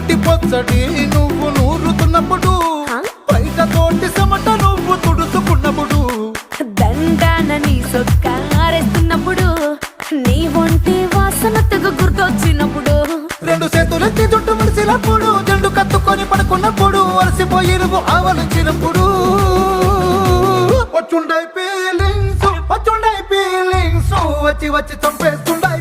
నోటి పొచ్చడి నువ్వు నూరుతున్నప్పుడు బయట తోటి సమట నువ్వు తుడుచుకున్నప్పుడు దండాన నీ సొక్క ఆరేస్తున్నప్పుడు నీ ఒంటి వాసన తెగ గుర్తొచ్చినప్పుడు రెండు చేతులెత్తి జుట్టు ముడిసినప్పుడు జండు కత్తుకొని పడుకున్నప్పుడు అలసిపోయి నువ్వు ఆవలించినప్పుడు వచ్చుండై ఫీలింగ్స్ వచ్చి వచ్చి చంపేస్తుండై